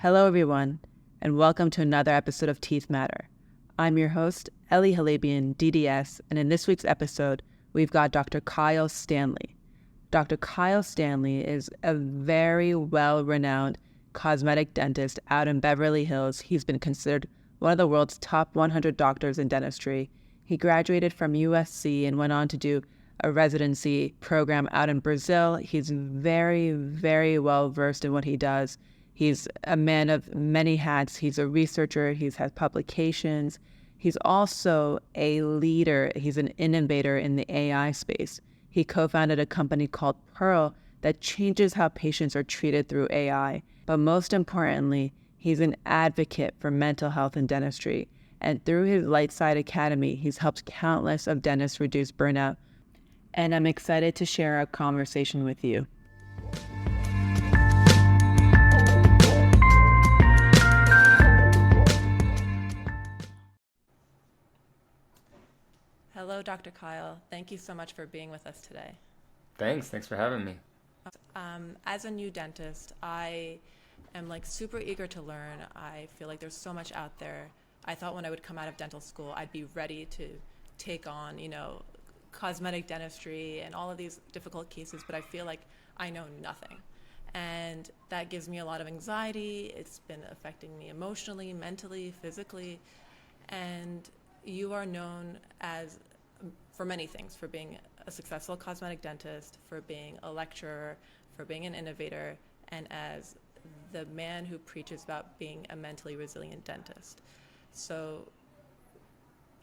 Hello, everyone, and welcome to another episode of Teeth Matter. I'm your host, Ellie Halabian, DDS, and in this week's episode, we've got Dr. Kyle Stanley. Dr. Kyle Stanley is a very well-renowned cosmetic dentist out in Beverly Hills. He's been considered one of the world's top 100 doctors in dentistry. He graduated from USC and went on to do a residency program out in Brazil. He's very, very well versed in what he does. He's a man of many hats. He's a researcher. He's had publications. He's also a leader. He's an innovator in the AI space. He co-founded a company called Pearl that changes how patients are treated through AI. But most importantly, he's an advocate for mental health in dentistry. And through his Lightside Academy, he's helped countless of dentists reduce burnout. And I'm excited to share our conversation with you. Hello, Dr. Kyle. Thank you so much for being with us today. Thanks for having me. As a new dentist, I am super eager to learn. I feel like there's so much out there. I thought when I would come out of dental school, I'd be ready to take on, cosmetic dentistry and all of these difficult cases, but I feel like I know nothing. And that gives me a lot of anxiety. It's been affecting me emotionally, mentally, physically. And you are known for many things, for being a successful cosmetic dentist, for being a lecturer, for being an innovator, and as the man who preaches about being a mentally resilient dentist. So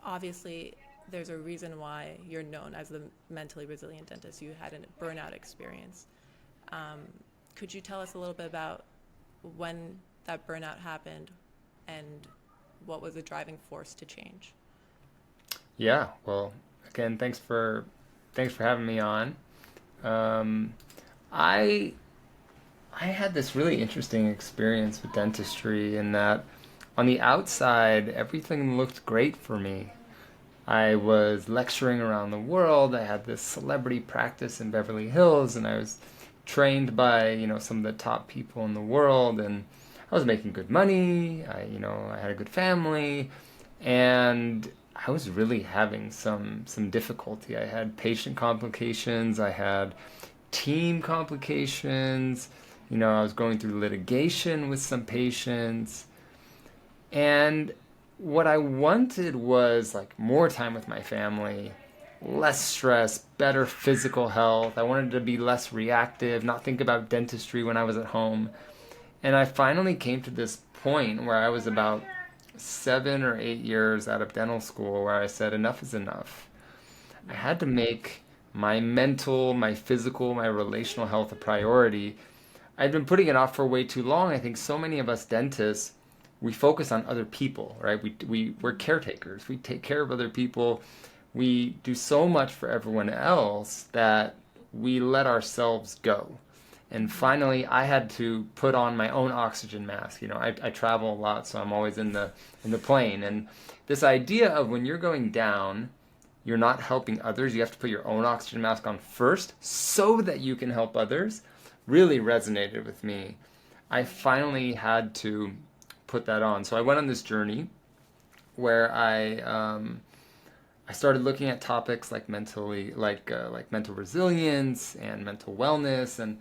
obviously there's a reason why you're known as the mentally resilient dentist. You had a burnout experience. Could you tell us a little bit about when that burnout happened and what was the driving force to change? Yeah, well, again, thanks for having me on. I had this really interesting experience with dentistry in that on the outside, everything looked great for me. I was lecturing around the world. I had this celebrity practice in Beverly Hills, and I was trained by, some of the top people in the world, and I was making good money. I had a good family, and I was really having some difficulty. I had patient complications. I had team complications. I was going through litigation with some patients. And what I wanted was more time with my family, less stress, better physical health. I wanted to be less reactive, not think about dentistry when I was at home. And I finally came to this point where I was about 7 or 8 years out of dental school where I said enough is enough. I had to make my mental, my physical, my relational health a priority. I'd been putting it off for way too long. I think so many of us dentists, we focus on other people, right? We're caretakers. We take care of other people. We do so much for everyone else that we let ourselves go. And finally, I had to put on my own oxygen mask. I travel a lot, so I'm always in the plane. And this idea of when you're going down, you're not helping others. You have to put your own oxygen mask on first so that you can help others really resonated with me. I finally had to put that on. So I went on this journey where I started looking at topics like mental resilience and mental wellness. And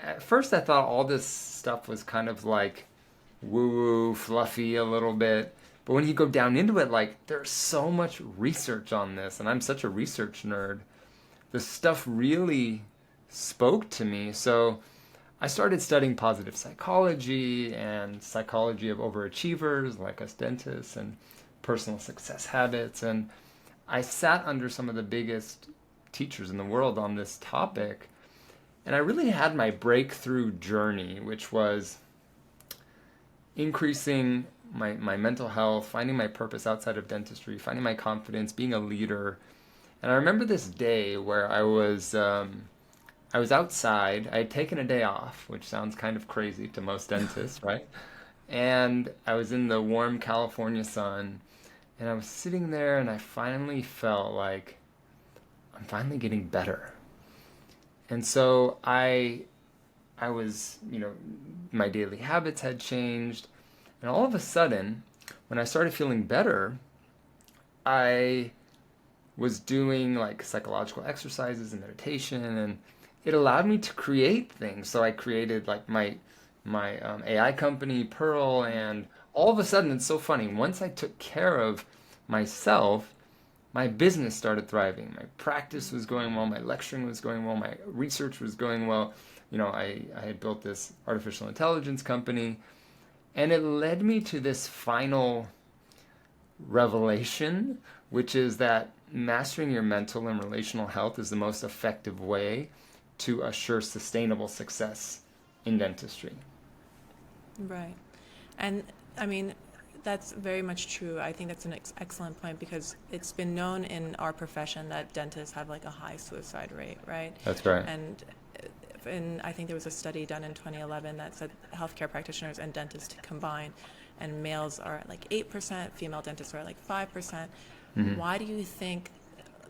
at first I thought all this stuff was kind of woo-woo, fluffy a little bit. But when you go down into it, there's so much research on this, and I'm such a research nerd. The stuff really spoke to me. So I started studying positive psychology and psychology of overachievers like us dentists and personal success habits. And I sat under some of the biggest teachers in the world on this topic. And I really had my breakthrough journey, which was increasing my mental health, finding my purpose outside of dentistry, finding my confidence, being a leader. And I remember this day where I was outside. I had taken a day off, which sounds kind of crazy to most dentists, right? And I was in the warm California sun, and I was sitting there, and I finally felt like I'm finally getting better. And so I I was, my daily habits had changed. And all of a sudden, when I started feeling better, I was doing like psychological exercises and meditation, and it allowed me to create things. So I created like my AI company, Pearl, and all of a sudden, it's so funny. Once I took care of myself, my business started thriving. My practice was going well. My lecturing was going well. My research was going well. I had built this artificial intelligence company, and it led me to this final revelation, which is that mastering your mental and relational health is the most effective way to assure sustainable success in dentistry. Right. And I mean, that's very much true. I think that's an excellent point because it's been known in our profession that dentists have like a high suicide rate, right? That's right. And I think there was a study done in 2011 that said healthcare practitioners and dentists combined, and males are at like 8%, female dentists are at like 5%. Why do you think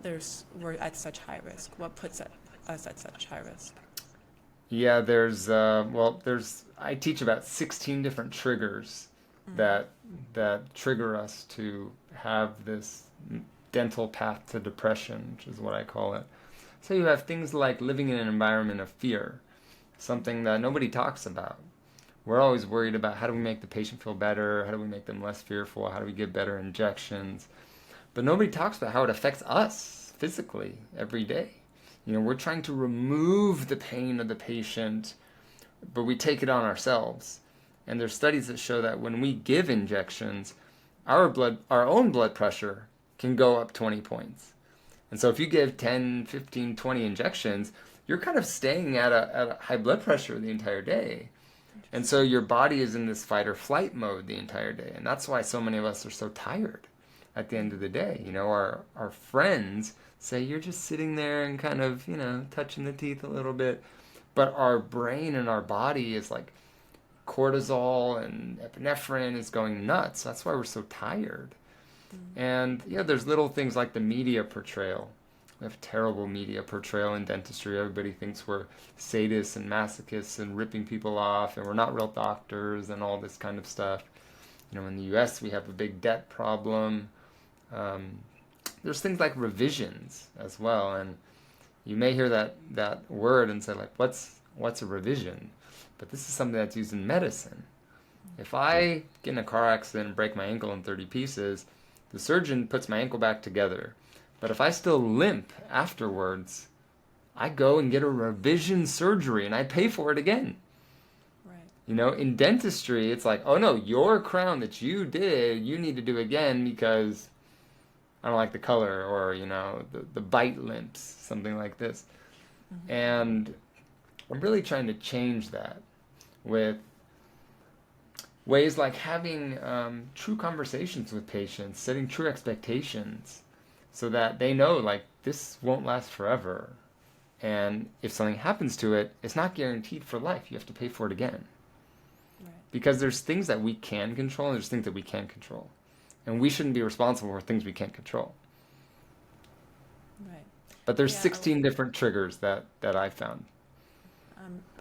we're at such high risk? What puts us at such high risk? Yeah, I teach about 16 different triggers that trigger us to have this dental path to depression, which is what I call it. So you have things like living in an environment of fear, something that nobody talks about. We're always worried about how do we make the patient feel better, how do we make them less fearful, how do we give better injections. But nobody talks about how it affects us physically every day. We're trying to remove the pain of the patient, but we take it on ourselves. And there's studies that show that when we give injections, our own blood pressure can go up 20 points. And so if you give 10, 15, 20 injections, you're kind of staying at a high blood pressure the entire day. And so your body is in this fight or flight mode the entire day. And that's why so many of us are so tired at the end of the day. Our friends say you're just sitting there and kind of, touching the teeth a little bit. But our brain and our body is like cortisol and epinephrine is going nuts. That's why we're so tired. And there's little things like the media portrayal. We have terrible media portrayal in dentistry. Everybody thinks we're sadists and masochists and ripping people off, and we're not real doctors and all this kind of stuff. In the U.S. we have a big debt problem. There's things like revisions as well, and you may hear that word and say like, what's a revision? But this is something that's used in medicine. If I get in a car accident and break my ankle in 30 pieces, the surgeon puts my ankle back together. But if I still limp afterwards, I go and get a revision surgery and I pay for it again. Right. In dentistry, it's like, oh no, your crown that you did, you need to do again because I don't like the color, or, the bite limps, something like this. And I'm really trying to change that with ways like having true conversations with patients, setting true expectations so that they know like this won't last forever. And if something happens to it, it's not guaranteed for life. You have to pay for it again. Right. Because there's things that we can control and there's things that we can't control. And we shouldn't be responsible for things we can't control. Right. But there's Yeah, 16 different triggers that I found.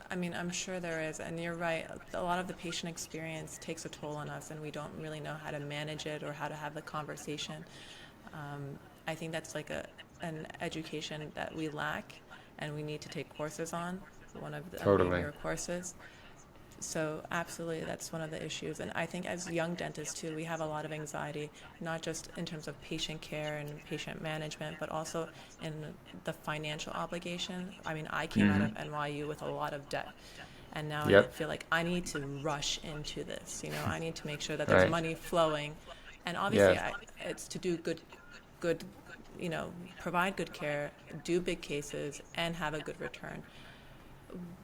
I mean, I'm sure there is, and you're right. A lot of the patient experience takes a toll on us, and we don't really know how to manage it or how to have the conversation. I think that's like an education that we lack, and we need to take courses on. One of the Totally. your courses. So absolutely, that's one of the issues. And I think as young dentists too, we have a lot of anxiety, not just in terms of patient care and patient management, but also in the financial obligation. I mean, I came out of NYU with a lot of debt. And now I Yep. feel like I need to rush into this. I need to make sure that there's Right. money flowing. And obviously, Yes. it's to do good, provide good care, do big cases, and have a good return.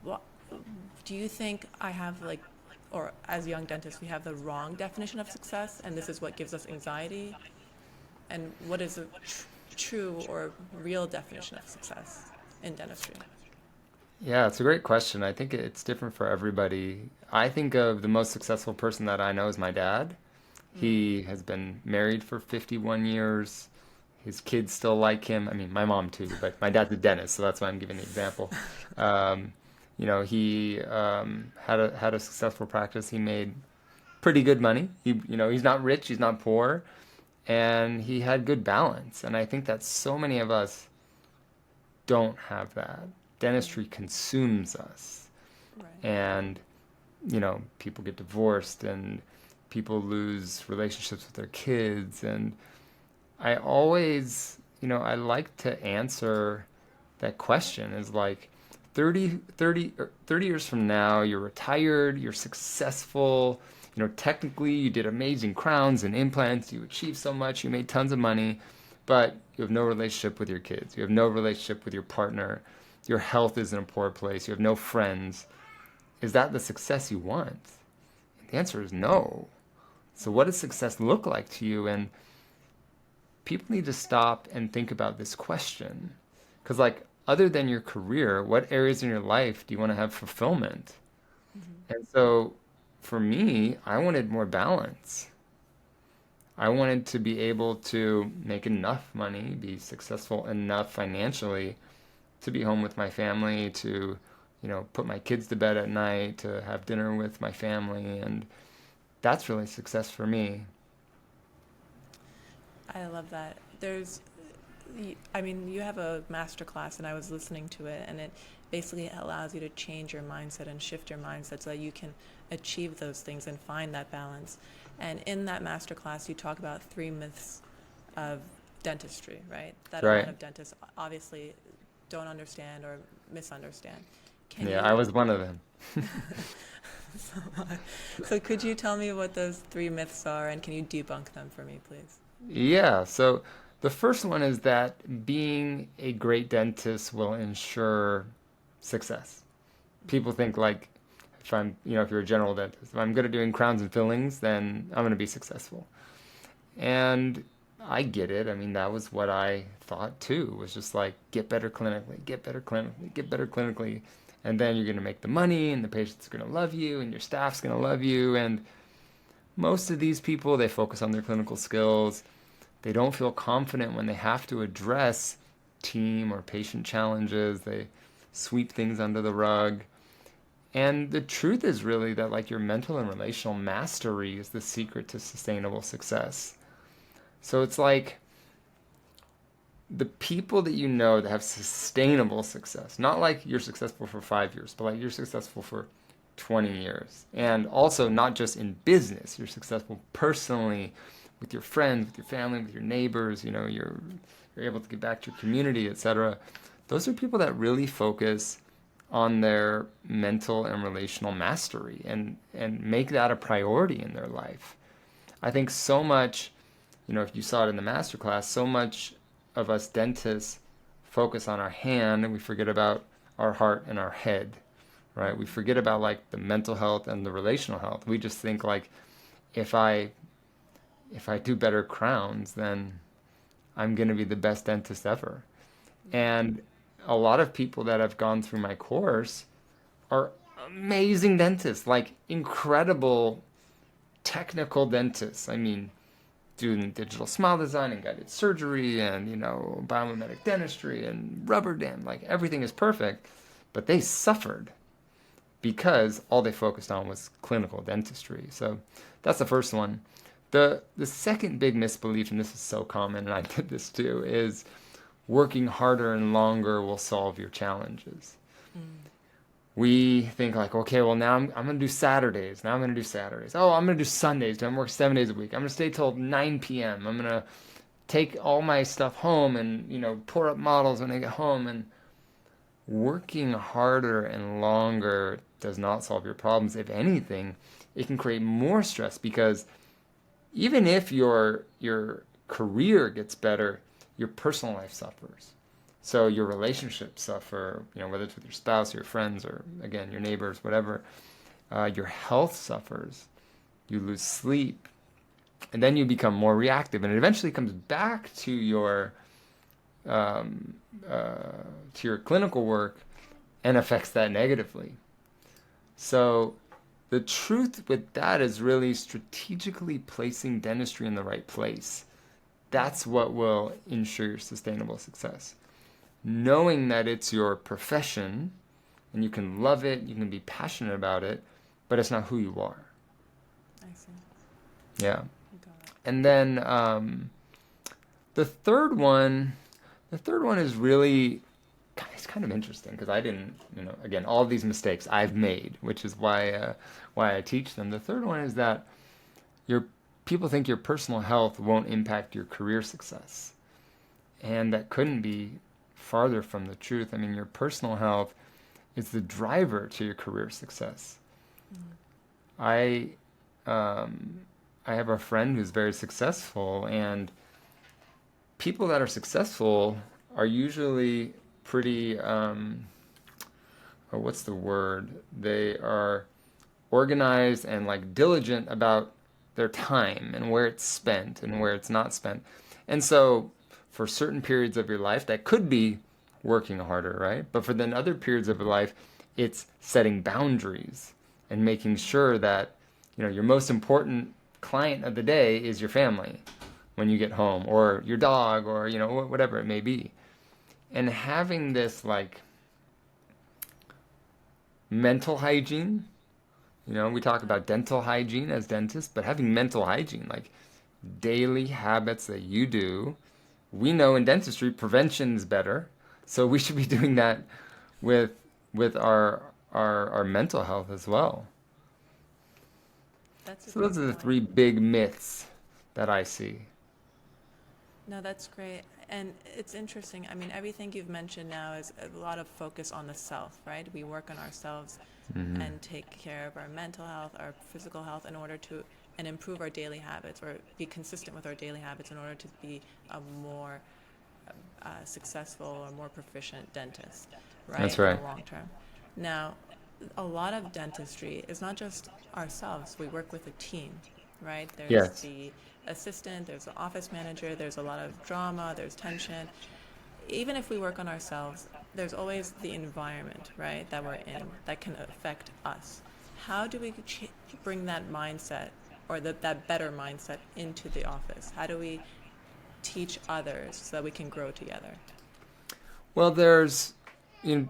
What, do you think I have or as young dentists, we have the wrong definition of success, and this is what gives us anxiety? And what is a true or real definition of success in dentistry? Yeah, it's a great question. I think it's different for everybody. I think of the most successful person that I know is my dad. He has been married for 51 years. His kids still like him. I mean, my mom too, but my dad's a dentist, so that's why I'm giving the example. He had a successful practice. He made pretty good money. He's not rich, he's not poor, and he had good balance. And I think that so many of us don't have that. Dentistry consumes us, Right. and people get divorced and people lose relationships with their kids. And I always, I like to answer that question is like 30 years from now, you're retired, you're successful, technically you did amazing crowns and implants, you achieved so much, you made tons of money, but you have no relationship with your kids, you have no relationship with your partner, your health is in a poor place, you have no friends. Is that the success you want? The answer is no. So what does success look like to you? And people need to stop and think about this question. Because, like, other than your career, what areas in your life do you want to have fulfillment? And so, for me, I wanted more balance. I wanted to be able to make enough money, be successful enough financially to be home with my family, to, put my kids to bed at night, to have dinner with my family. And that's really success for me. I love that. You have a master class, and I was listening to it, and it basically allows you to change your mindset and shift your mindset so that you can achieve those things and find that balance. And in that master class, you talk about 3 myths of dentistry, right? That a Right. lot of dentists obviously don't understand or misunderstand. Yeah, I was one of them. So could you tell me what those 3 myths are, and can you debunk them for me, please? Yeah, so the first one is that being a great dentist will ensure success. People think like if you're a general dentist, if I'm good at doing crowns and fillings, then I'm going to be successful. And I get it. I mean, that was what I thought too, was just like get better clinically, get better clinically, get better clinically. And then you're going to make the money and the patient's going to love you and your staff's going to love you. And most of these people, they focus on their clinical skills. They don't feel confident when they have to address team or patient challenges. They sweep things under the rug. And the truth is really that like your mental and relational mastery is the secret to sustainable success. So it's like the people that that have sustainable success, not like you're successful for 5 years, but like you're successful for 20 years. And also not just in business, you're successful personally with your friends, with your family, with your neighbors, you're able to give back to your community, etc. Those are people that really focus on their mental and relational mastery and make that a priority in their life. I think so much, if you saw it in the masterclass, so much of us dentists focus on our hand and we forget about our heart and our head, right? We forget about like the mental health and the relational health. We just think like if I do better crowns, then I'm going to be the best dentist ever. And a lot of people that have gone through my course are amazing dentists, like incredible technical dentists. I mean, doing digital smile design and guided surgery and, biomimetic dentistry and rubber dam, like everything is perfect. But they suffered because all they focused on was clinical dentistry. So that's the first one. The second big misbelief, and this is so common, and I did this too, is working harder and longer will solve your challenges. We think like, okay, well now I'm going to do Saturdays. Now I'm going to do Saturdays. Oh, I'm going to do Sundays. I'm going to work 7 days a week. I'm going to stay till 9 p.m. I'm going to take all my stuff home and, pour up models when I get home. And working harder and longer does not solve your problems. If anything, it can create more stress because even if your career gets better, your personal life suffers. So your relationships suffer, whether it's with your spouse, your friends, or again, your neighbors, whatever. Your health suffers. You lose sleep. And then you become more reactive. And it eventually comes back to your clinical work and affects that negatively. So the truth with that is really strategically placing dentistry in the right place. That's what will ensure your sustainable success. Knowing that it's your profession and you can love it, you can be passionate about it, but it's not who you are. I see. Yeah. Got it. And then the third one, is really, it's kind of interesting because I didn't, again, all of these mistakes I've made, which is why I teach them. The third one is that your people think your personal health won't impact your career success. And that couldn't be farther from the truth. I mean, your personal health is the driver to your career success. I I have a friend who's very successful, and people that are successful are usually pretty, what's the word? They are organized and like diligent about their time and where it's spent and where it's not spent. And so for certain periods of your life, that could be working harder, right? But for then other periods of your life, it's setting boundaries and making sure that, your most important client of the day is your family when you get home, or your dog, or, whatever it may be. And having this like mental hygiene, we talk about dental hygiene as dentists, but having mental hygiene, like daily habits that you do. We know in dentistry, prevention is better. So we should be doing that with our mental health as well. That's a So great those are the point. three big myths that I see. No, that's great. And it's interesting. I mean, everything you've mentioned now is a lot of focus on the self, right? We work on ourselves and take care of our mental health, our physical health in order to and improve our daily habits, or be consistent with our daily habits in order to be a more successful or more proficient dentist, right, That's in right. the long term. Now, a lot of dentistry is not just ourselves. We work with a team, right? There's Yes. the assistant, there's the office manager, there's a lot of drama, there's tension. Even if we work on ourselves, there's always the environment, right, that we're in that can affect us. How do we bring that mindset, or that better mindset, into the office? How do we teach others so that we can grow together? Well, there's, you know,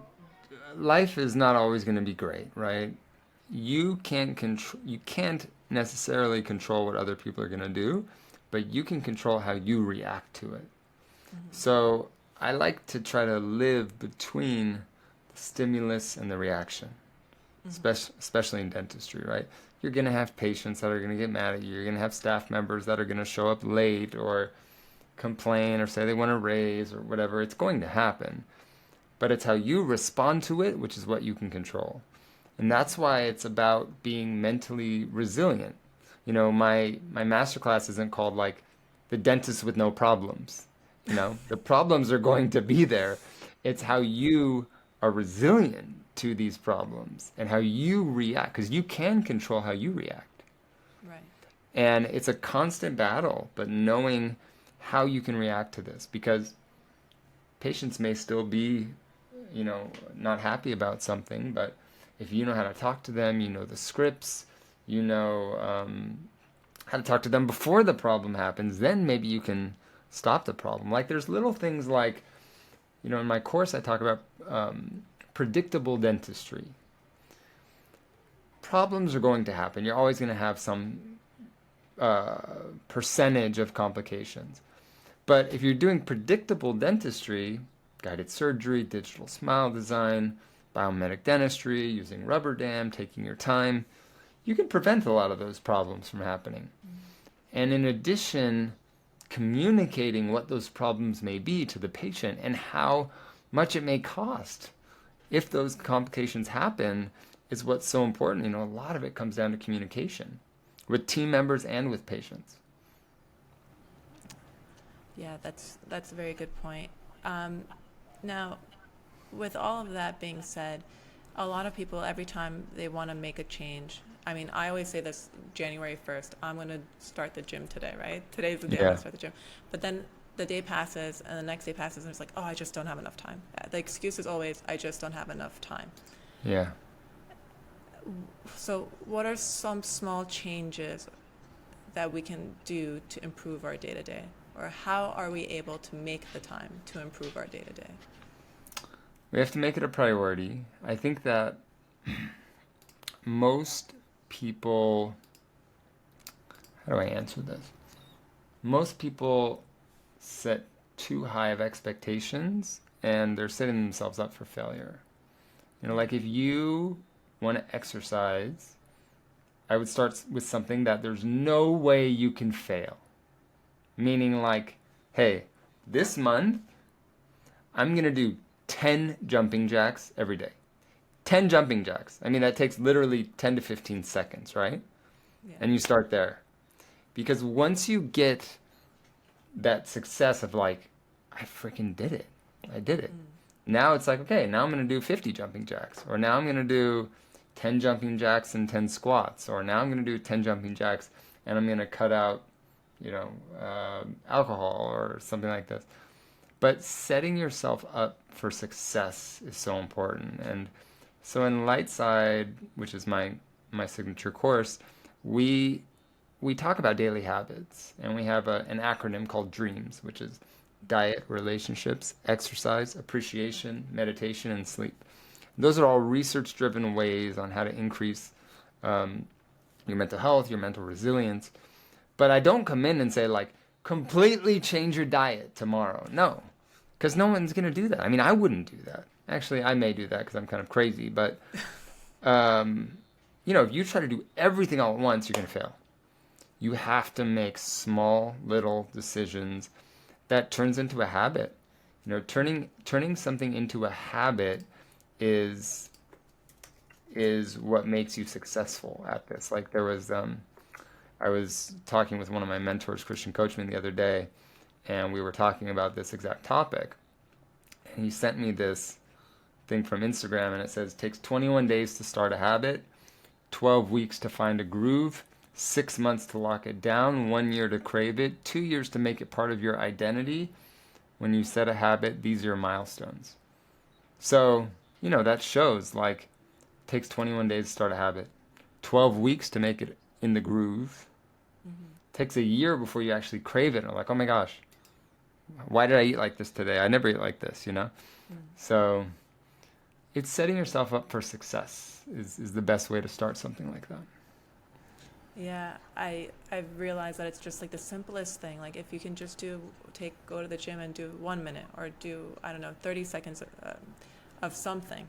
life is not always going to be great, right? You can't necessarily control what other people are going to do, but you can control how you react to it. So I like to try to live between the stimulus and the reaction, especially in dentistry, right? You're going to have patients that are going to get mad at you. You're going to have staff members that are going to show up late or complain or say they want to raise or whatever. It's going to happen. But it's how you respond to it, which is what you can control. And that's why it's about being mentally resilient. My master class isn't called like the dentist with no problems. The problems are going to be there. It's how you are resilient to these problems and how you react, because you can control how you react. Right. And it's a constant battle, but knowing how you can react to this, because patients may still be, not happy about something, but if you know how to talk to them, you know the scripts, you know how to talk to them before the problem happens, then maybe you can stop the problem. Like there's little things like, in my course I talk about predictable dentistry. Problems are going to happen. You're always going to have some percentage of complications. But if you're doing predictable dentistry, guided surgery, digital smile design, biomedic dentistry, using rubber dam, taking your time, you can prevent a lot of those problems from happening. And in addition, communicating what those problems may be to the patient and how much it may cost if those complications happen is what's so important. A lot of it comes down to communication with team members and with patients. Yeah, that's a very good point. Now, with all of that being said, a lot of people, every time they want to make a change, I mean, I always say this: January 1st, I'm going to start the gym today, right? Today's the day I'm going Yeah. to start the gym. But then the day passes, and the next day passes, and it's like, oh, I just don't have enough time. The excuse is always, I just don't have enough time. Yeah. So what are some small changes that we can do to improve our day-to-day? Or how are we able to make the time to improve our day-to-day? We have to make it a priority. I think that most people, how do I answer this? Most people set too high of expectations and they're setting themselves up for failure. Like if you want to exercise, I would start with something that there's no way you can fail. Meaning like, hey, this month I'm going to do 10 jumping jacks every day. 10 jumping jacks. I mean, that takes literally 10 to 15 seconds, right? Yeah. And you start there. Because once you get that success of like, I freaking did it. I did it. Now it's like, okay, now I'm going to do 50 jumping jacks. Or now I'm going to do 10 jumping jacks and 10 squats. Or now I'm going to do 10 jumping jacks and I'm going to cut out, alcohol or something like this. But setting yourself up for success is so important. And so in Lightside, which is my signature course, we talk about daily habits, and we have an acronym called DREAMS, which is diet, relationships, exercise, appreciation, meditation, and sleep. Those are all research-driven ways on how to increase your mental health, your mental resilience. But I don't come in and say, like, completely change your diet tomorrow. No, because no one's going to do that. I mean, I wouldn't do that. Actually, I may do that because I'm kind of crazy. But, if you try to do everything all at once, you're going to fail. You have to make small, little decisions that turns into a habit. Turning something into a habit is what makes you successful at this. Like there was, I was talking with one of my mentors, Christian Coachman, the other day, and we were talking about this exact topic. And he sent me this thing from Instagram, and it says, takes 21 days to start a habit, 12 weeks to find a groove, 6 months to lock it down, 1 year to crave it, 2 years to make it part of your identity. When you set a habit, these are your milestones. So, that shows, like, it takes 21 days to start a habit, 12 weeks to make it in the groove. Takes a year before you actually crave it. Or like, oh my gosh, why did I eat like this today? I never eat like this, So it's setting yourself up for success is the best way to start something like that. Yeah, I've realized that it's just like the simplest thing. Like if you can just go to the gym and do 1 minute or do, 30 seconds of something,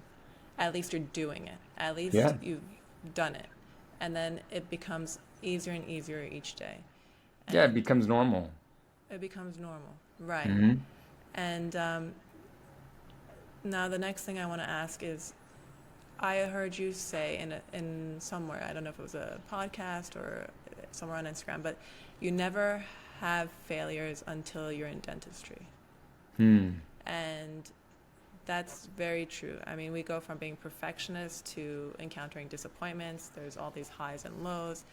at least you're doing it. At least you've done it. And then it becomes easier and easier each day. And it becomes normal. It becomes normal, right. Mm-hmm. And now the next thing I want to ask is, I heard you say in somewhere, I don't know if it was a podcast or somewhere on Instagram, but you never have failures until you're in dentistry. And that's very true. I mean, we go from being perfectionists to encountering disappointments. There's all these highs and lows.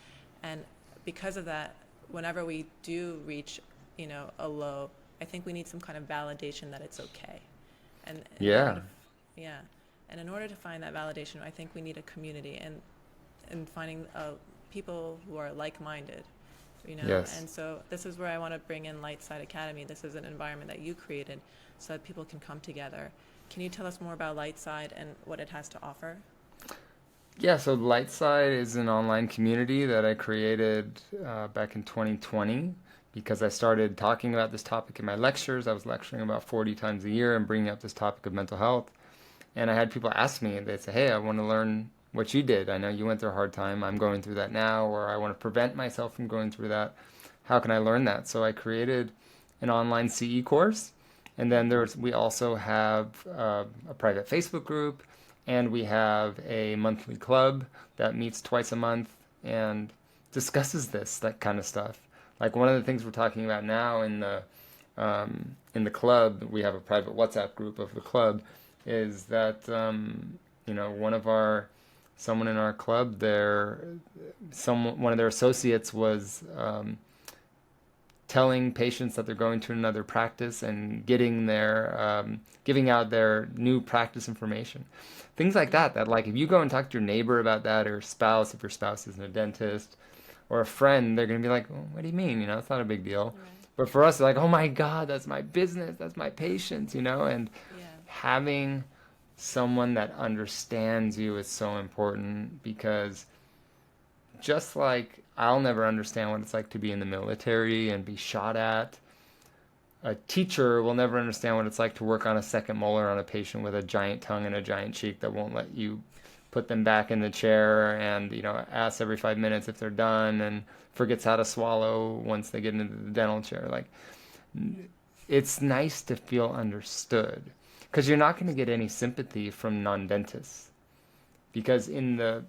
And because of that, whenever we do reach, a low, I think we need some kind of validation that it's okay. And And in order to find that validation, I think we need a community and finding people who are like-minded, Yes. And so this is where I want to bring in Lightside Academy. This is an environment that you created so that people can come together. Can you tell us more about Lightside and what it has to offer? Yeah, so Lightside is an online community that I created back in 2020 because I started talking about this topic in my lectures. I was lecturing about 40 times a year and bringing up this topic of mental health. And I had people ask me, they'd say, hey, I want to learn what you did. I know you went through a hard time. I'm going through that now, or I want to prevent myself from going through that. How can I learn that? So I created an online CE course. And then we also have a private Facebook group, and we have a monthly club that meets twice a month and discusses that kind of stuff. Like one of the things we're talking about now in the club, we have a private WhatsApp group of the club, is that someone in our club, one of their associates was telling patients that they're going to another practice and giving out their new practice information, things like that. That like if you go and talk to your neighbor about that, or spouse, if your spouse isn't a dentist, or a friend, they're gonna be like, well, what do you mean? It's not a big deal. Right. But for us, they're like, oh my God, that's my business, that's my patients, and having someone that understands you is so important, because just like I'll never understand what it's like to be in the military and be shot at, a teacher will never understand what it's like to work on a second molar on a patient with a giant tongue and a giant cheek that won't let you put them back in the chair, and asks every 5 minutes if they're done, and forgets how to swallow once they get into the dental chair. Like, it's nice to feel understood, because you're not going to get any sympathy from non-dentists, because in the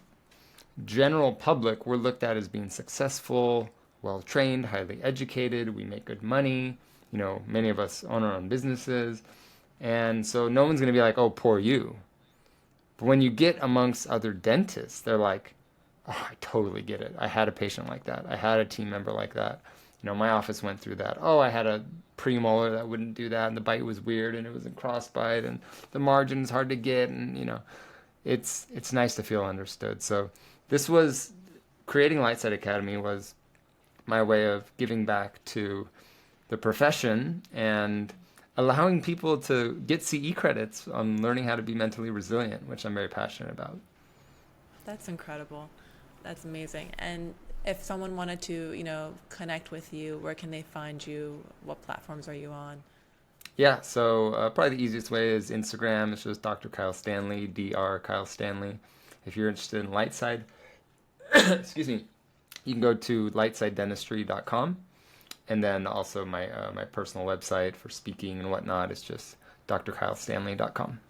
general public, we're looked at as being successful, well-trained, highly educated, we make good money, many of us own our own businesses, and so no one's going to be like, oh, poor you. But when you get amongst other dentists, they're like, oh, I totally get it. I had a patient like that. I had a team member like that. My office went through that. Oh, I had a premolar that wouldn't do that, and the bite was weird, and it was a crossbite, and the margin is hard to get, and it's nice to feel understood. So this was, creating Lightside Academy was my way of giving back to the profession and allowing people to get CE credits on learning how to be mentally resilient, which I'm very passionate about. That's incredible. That's amazing. And if someone wanted to, connect with you, where can they find you? What platforms are you on? Yeah, so probably the easiest way is Instagram. It's just Dr. Kyle Stanley, Dr. Kyle Stanley. If you're interested in Lightside, excuse me, you can go to lightsidedentistry.com. And then also my personal website for speaking and whatnot is just drkylestanley.com.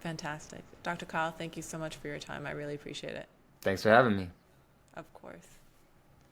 Fantastic. Dr. Kyle, thank you so much for your time. I really appreciate it. Thanks for having me. Of course.